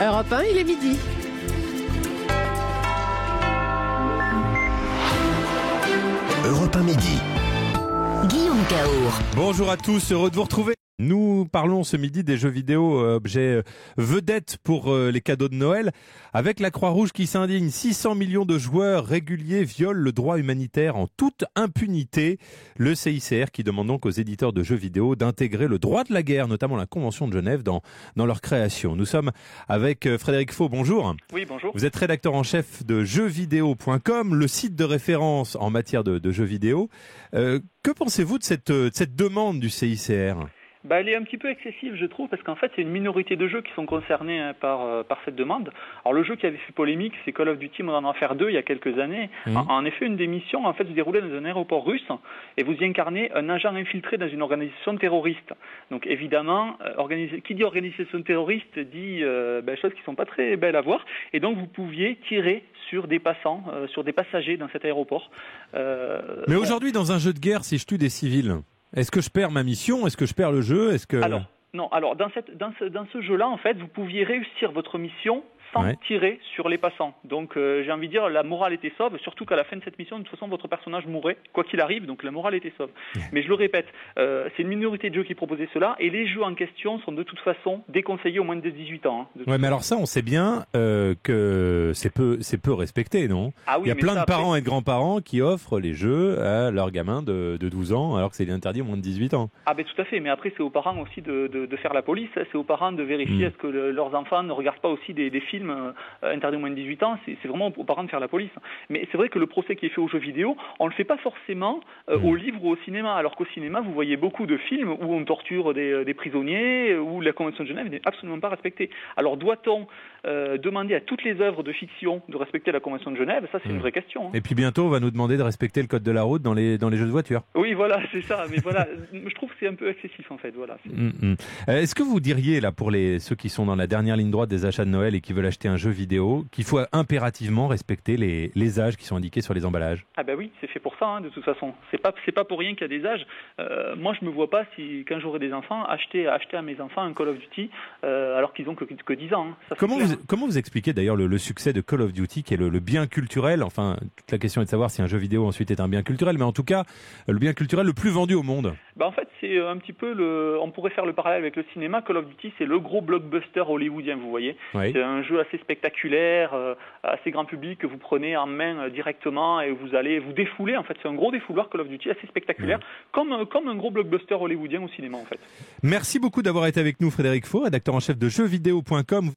Europe 1, il est midi. Europe 1 midi. Guillaume Caour. Bonjour à tous, heureux de vous retrouver. Nous parlons ce midi des jeux vidéo, objets vedettes pour les cadeaux de Noël, avec la Croix-Rouge qui s'indigne. 600 millions de joueurs réguliers violent le droit humanitaire en toute impunité. Le CICR qui demande donc aux éditeurs de jeux vidéo d'intégrer le droit de la guerre, notamment la Convention de Genève, dans leur création. Nous sommes avec Frédéric Faux, bonjour. Oui, bonjour. Vous êtes rédacteur en chef de jeuxvideo.com, le site de référence en matière de jeux vidéo. Que pensez-vous de cette demande du CICR ? Elle est un petit peu excessive, je trouve, parce qu'en fait, c'est une minorité de jeux qui sont concernés par cette demande. Alors, le jeu qui avait fait polémique, c'est Call of Duty Modern Warfare 2, il y a quelques années. En effet, une des missions, en fait, se déroulait dans un aéroport russe, et vous y incarnez un agent infiltré dans une organisation terroriste. Donc, évidemment, qui dit organisation terroriste dit choses qui sont pas très belles à voir, et donc vous pouviez tirer sur des passants, sur des passagers dans cet aéroport. Mais aujourd'hui, dans un jeu de guerre, si je tue des civils, est-ce que je perds ma mission ? Est-ce que je perds le jeu ? Alors, non. Alors, dans ce jeu-là, en fait, vous pouviez réussir votre mission sans tirer sur les passants. Donc, j'ai envie de dire, la morale était sauve, surtout qu'à la fin de cette mission, de toute façon, votre personnage mourrait, quoi qu'il arrive, donc la morale était sauve. Mais je le répète, c'est une minorité de jeux qui proposait cela, et les jeux en question sont de toute façon déconseillés aux moins de 18 ans. Mais alors ça, on sait bien que c'est peu respecté, non ? Il y a plein de parents et de grands-parents qui offrent les jeux à leurs gamins de 12 ans, alors que c'est interdit aux moins de 18 ans. Tout à fait, mais après, c'est aux parents aussi de faire la police, c'est aux parents de vérifier est-ce que leurs enfants ne regardent pas aussi des films interdit aux moins de 18 ans, c'est vraiment aux parents de faire la police. Mais c'est vrai que le procès qui est fait aux jeux vidéo, on ne le fait pas forcément au livre ou au cinéma, alors qu'au cinéma, vous voyez beaucoup de films où on torture des prisonniers, où la Convention de Genève n'est absolument pas respectée. Alors doit-on demander à toutes les œuvres de fiction de respecter la Convention de Genève ? Ça, c'est une vraie question. Et puis bientôt, on va nous demander de respecter le code de la route dans les jeux de voiture. Oui, voilà, c'est ça. Mais voilà, je trouve que c'est un peu excessif, en fait. Voilà. Est-ce que vous diriez, là, pour ceux qui sont dans la dernière ligne droite des achats de Noël et qui veulent acheter un jeu vidéo, qu'il faut impérativement respecter les âges qui sont indiqués sur les emballages ? Oui, c'est fait pour ça, de toute façon. C'est pas pour rien qu'il y a des âges. Moi, je me vois pas, quand j'aurai des enfants, acheter à mes enfants un Call of Duty alors qu'ils ont que 10 ans. Ça, Comment vous expliquez d'ailleurs le succès de Call of Duty, qui est le bien culturel, enfin, toute la question est de savoir si un jeu vidéo ensuite est un bien culturel, mais en tout cas, le bien culturel le plus vendu au monde ? En fait, c'est un petit peu on pourrait faire le parallèle avec le cinéma. Call of Duty, c'est le gros blockbuster hollywoodien, vous voyez. Oui. C'est un jeu assez spectaculaire, assez grand public, que vous prenez en main directement et vous allez vous défouler. En fait, c'est un gros défouloir Call of Duty, assez spectaculaire, comme un gros blockbuster hollywoodien au cinéma, en fait. Merci beaucoup d'avoir été avec nous, Frédéric Faux, rédacteur en chef de jeuxvideo.com.